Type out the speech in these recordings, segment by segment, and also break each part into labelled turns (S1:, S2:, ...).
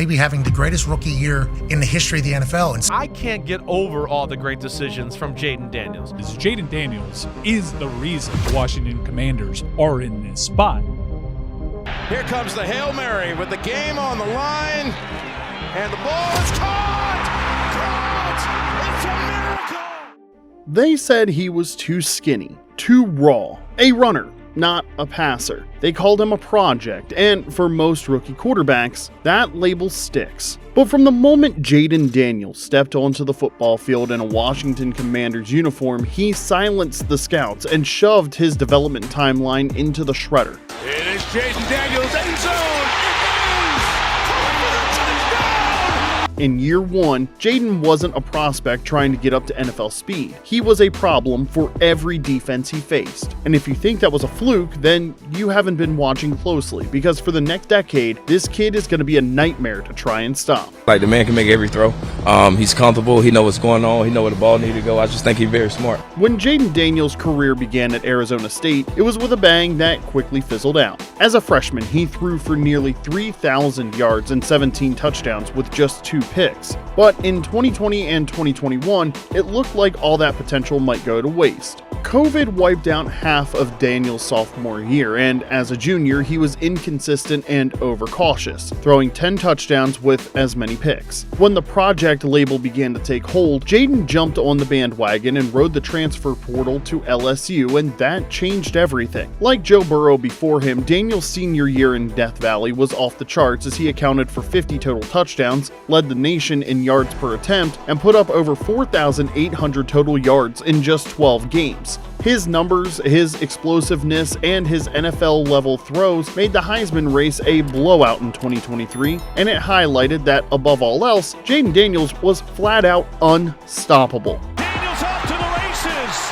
S1: maybe having the greatest rookie year in the history of the NFL. And
S2: I can't get over all the great decisions from Jayden Daniels.
S3: Jayden Daniels is the reason the Washington Commanders are in this spot.
S4: Here comes the Hail Mary with the game on the line, and the ball is caught! Caught! It's a miracle!
S5: They said he was too skinny, too raw, a runner, not a passer. They called him a project, and for most rookie quarterbacks, that label sticks. But from the moment Jayden Daniels stepped onto the football field in a Washington Commanders uniform, he silenced the scouts and shoved his development timeline into the shredder.
S4: It is Jayden Daniels, end zone!
S5: In year one, Jayden wasn't a prospect trying to get up to NFL speed. He was a problem for every defense he faced. And if you think that was a fluke, then you haven't been watching closely, because for the next decade, this kid is going to be a nightmare to try and stop.
S6: Like, the man can make every throw. He's comfortable. He knows what's going on. He knows where the ball needs to go. I just think he's very smart.
S5: When Jayden Daniels' career began at Arizona State, it was with a bang that quickly fizzled out. As a freshman, he threw for nearly 3,000 yards and 17 touchdowns with just 2 picks. But in 2020 and 2021, it looked like all that potential might go to waste. COVID wiped out half of Daniels' sophomore year, and as a junior, he was inconsistent and overcautious, throwing 10 touchdowns with as many picks. When the project label began to take hold, Jayden jumped on the bandwagon and rode the transfer portal to LSU, and that changed everything. Like Joe Burrow before him, Daniels' senior year in Death Valley was off the charts as he accounted for 50 total touchdowns, led the nation in yards per attempt, and put up over 4,800 total yards in just 12 games. His numbers, his explosiveness, and his NFL-level throws made the Heisman race a blowout in 2023, and it highlighted that, above all else, Jayden Daniels was flat-out unstoppable.
S4: Daniels off to the races!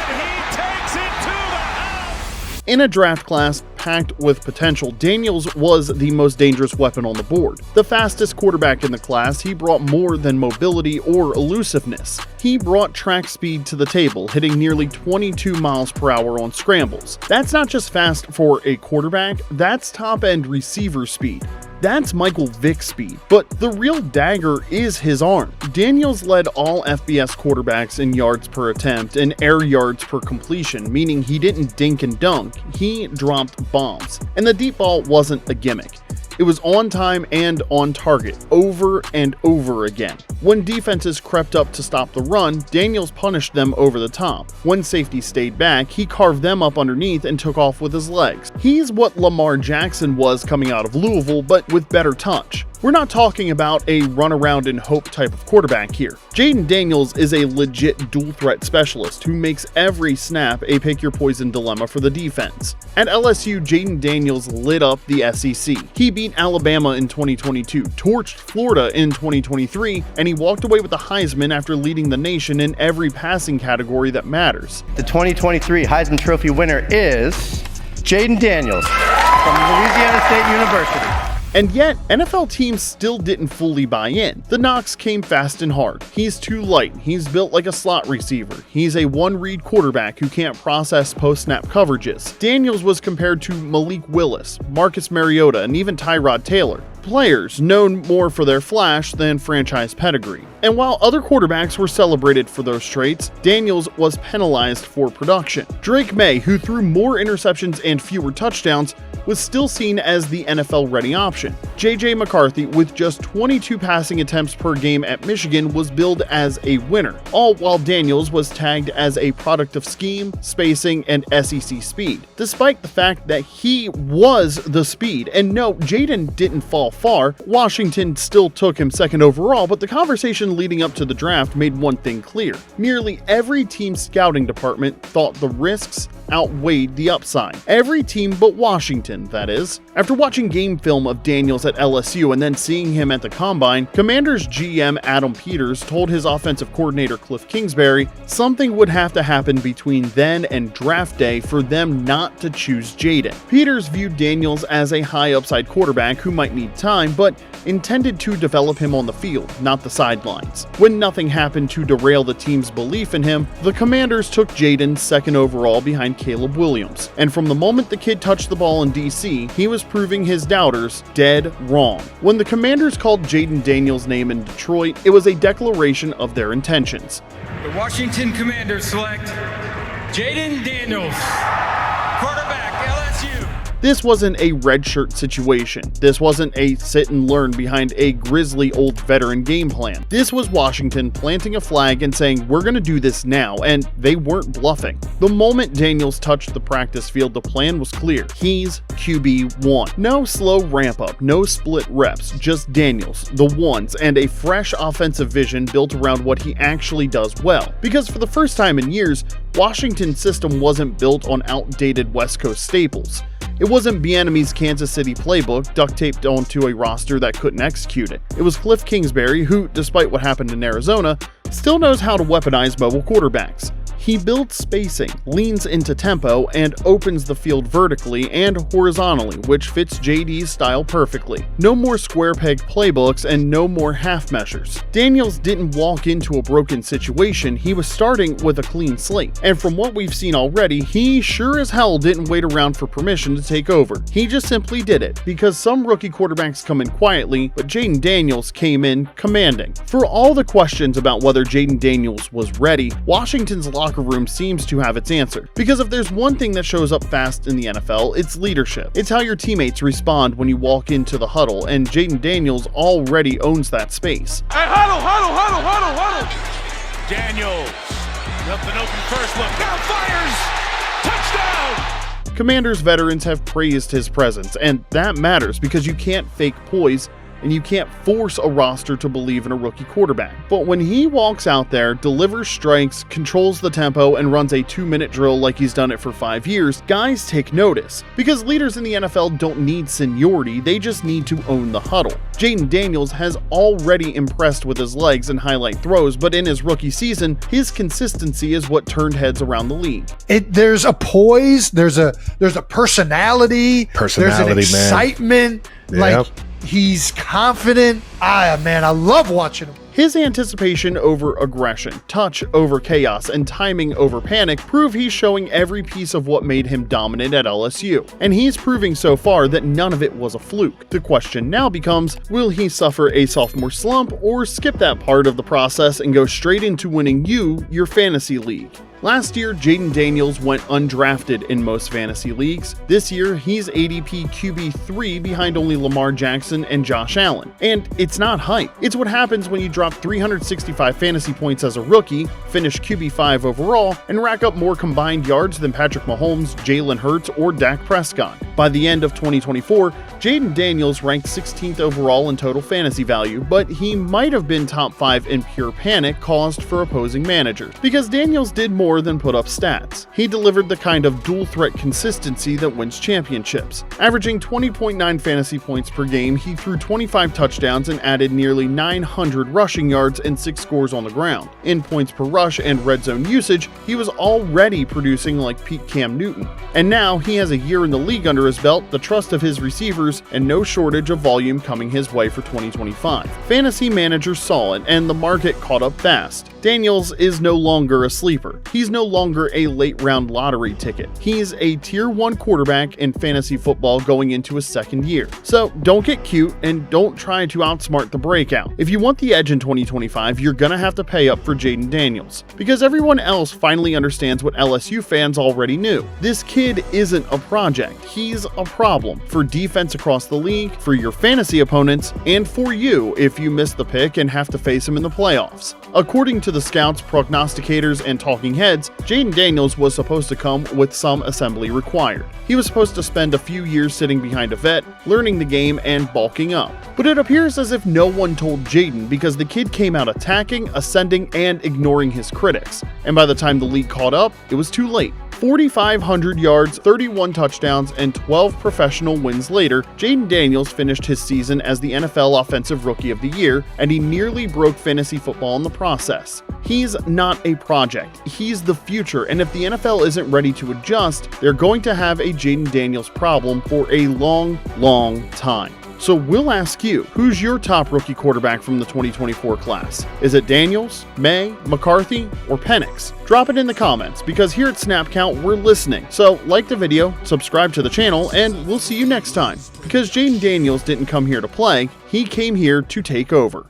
S4: He takes it to the house!
S5: In a draft class packed with potential, Daniels was the most dangerous weapon on the board. The fastest quarterback in the class, he brought more than mobility or elusiveness. He brought track speed to the table, hitting nearly 22 miles per hour on scrambles. That's not just fast for a quarterback, that's top-end receiver speed. That's Michael Vick speed. But the real dagger is his arm. Daniels led all FBS quarterbacks in yards per attempt and air yards per completion, meaning he didn't dink and dunk, he dropped bombs. And the deep ball wasn't a gimmick. It was on time and on target, over and over again. When defenses crept up to stop the run, Daniels punished them over the top. When safety stayed back, he carved them up underneath and took off with his legs. He's what Lamar Jackson was coming out of Louisville, but with better touch. We're not talking about a run around and hope type of quarterback here. Jayden Daniels is a legit dual threat specialist who makes every snap a pick your poison dilemma for the defense. At LSU, Jayden Daniels lit up the SEC. He beat Alabama in 2022, torched Florida in 2023, and he walked away with the Heisman after leading the nation in every passing category that matters.
S7: The 2023 Heisman Trophy winner is Jayden Daniels from Louisiana State University.
S5: And yet, NFL teams still didn't fully buy in. The knocks came fast and hard. He's too light, he's built like a slot receiver, he's a one-read quarterback who can't process post-snap coverages. Daniels was compared to Malik Willis, Marcus Mariota, and even Tyrod Taylor. Players known more for their flash than franchise pedigree. And while other quarterbacks were celebrated for those traits, Daniels was penalized for production. Drake May, who threw more interceptions and fewer touchdowns, was still seen as the NFL-ready option. J.J. McCarthy, with just 22 passing attempts per game at Michigan, was billed as a winner, all while Daniels was tagged as a product of scheme, spacing, and SEC speed. Despite the fact that he was the speed, and no, Jayden didn't fall far, Washington still took him second overall, but the conversation leading up to the draft made one thing clear. Nearly every team's scouting department thought the risks outweighed the upside. Every team but Washington, that is. After watching game film of Daniels at LSU and then seeing him at the Combine, Commanders GM Adam Peters told his offensive coordinator Cliff Kingsbury something would have to happen between then and draft day for them not to choose Jayden. Peters viewed Daniels as a high upside quarterback who might need time, but intended to develop him on the field, not the sidelines. When nothing happened to derail the team's belief in him, the Commanders took Jayden second overall behind Caleb Williams. And from the moment the kid touched the ball in DC, he was proving his doubters dead wrong. When the Commanders called Jayden Daniels' name in Detroit, it was a declaration of their intentions.
S8: The Washington Commanders select Jayden Daniels, quarterback, LSU.
S5: This wasn't a redshirt situation. This wasn't a sit and learn behind a grisly old veteran game plan. This was Washington planting a flag and saying, we're going to do this now, and they weren't bluffing. The moment Daniels touched the practice field, the plan was clear. He's QB1. No slow ramp up, no split reps, just Daniels, the ones, and a fresh offensive vision built around what he actually does well. Because for the first time in years, Washington's system wasn't built on outdated West Coast staples. It wasn't Bieniemy's Kansas City playbook duct taped onto a roster that couldn't execute it. It was Cliff Kingsbury, who, despite what happened in Arizona, still knows how to weaponize mobile quarterbacks. He builds spacing, leans into tempo, and opens the field vertically and horizontally, which fits JD's style perfectly. No more square peg playbooks and no more half measures. Daniels didn't walk into a broken situation, he was starting with a clean slate. And from what we've seen already, he sure as hell didn't wait around for permission to take over. He just simply did it, because some rookie quarterbacks come in quietly, but Jayden Daniels came in commanding. For all the questions about whether Jayden Daniels was ready, Washington's locker room seems to have its answer. Because if there's one thing that shows up fast in the NFL, it's leadership. It's how your teammates respond when you walk into the huddle, and Jayden Daniels already owns that space.
S4: Hey, huddle! Daniels, nothing open first look, now fires! Touchdown!
S5: Commanders veterans have praised his presence, and that matters because you can't fake poise and you can't force a roster to believe in a rookie quarterback. But when he walks out there, delivers strikes, controls the tempo, and runs a 2-minute drill like he's done it for 5 years, guys take notice. Because leaders in the NFL don't need seniority, they just need to own the huddle. Jayden Daniels has already impressed with his legs and highlight throws, but in his rookie season, his consistency is what turned heads around the league.
S1: There's a poise, there's a personality, there's an excitement.
S9: Man.
S1: Like, he's confident. Man, I love watching him.
S5: His anticipation over aggression, touch over chaos, and timing over panic prove he's showing every piece of what made him dominant at LSU. And he's proving so far that none of it was a fluke. The question now becomes, will he suffer a sophomore slump or skip that part of the process and go straight into winning your fantasy league? Last year, Jayden Daniels went undrafted in most fantasy leagues. This year, he's ADP QB3 behind only Lamar Jackson and Josh Allen. And it's not hype. It's what happens when you drop 365 fantasy points as a rookie, finish QB5 overall, and rack up more combined yards than Patrick Mahomes, Jalen Hurts, or Dak Prescott. By the end of 2024, Jayden Daniels ranked 16th overall in total fantasy value, but he might have been top 5 in pure panic caused for opposing managers, because Daniels did more than put up stats. He delivered the kind of dual-threat consistency that wins championships. Averaging 20.9 fantasy points per game, he threw 25 touchdowns and added nearly 900 rushing yards and 6 scores on the ground. In points per rush and red zone usage, he was already producing like peak Cam Newton. And now he has a year in the league under his belt, the trust of his receivers, and no shortage of volume coming his way for 2025. Fantasy managers saw it, and the market caught up fast. Daniels is no longer a sleeper. He's no longer a late-round lottery ticket. He's a Tier 1 quarterback in fantasy football going into his second year. So don't get cute and don't try to outsmart the breakout. If you want the edge in 2025, you're gonna have to pay up for Jayden Daniels. Because everyone else finally understands what LSU fans already knew. This kid isn't a project. He's a problem for defense across the league, for your fantasy opponents, and for you if you miss the pick and have to face him in the playoffs. According to the scouts, prognosticators, and talking heads, Jayden Daniels was supposed to come with some assembly required. He was supposed to spend a few years sitting behind a vet, learning the game, and bulking up. But it appears as if no one told Jayden because the kid came out attacking, ascending, and ignoring his critics. And by the time the league caught up, it was too late. 4,500 yards, 31 touchdowns, and 12 professional wins later, Jayden Daniels finished his season as the NFL Offensive Rookie of the Year, and he nearly broke fantasy football in the process. He's not a project, he's the future, and if the NFL isn't ready to adjust, they're going to have a Jayden Daniels problem for a long, long time. So we'll ask you, who's your top rookie quarterback from the 2024 class? Is it Daniels, May, McCarthy, or Penix? Drop it in the comments, because here at Snap Count, we're listening. So like the video, subscribe to the channel, and we'll see you next time. Because Jayden Daniels didn't come here to play, he came here to take over.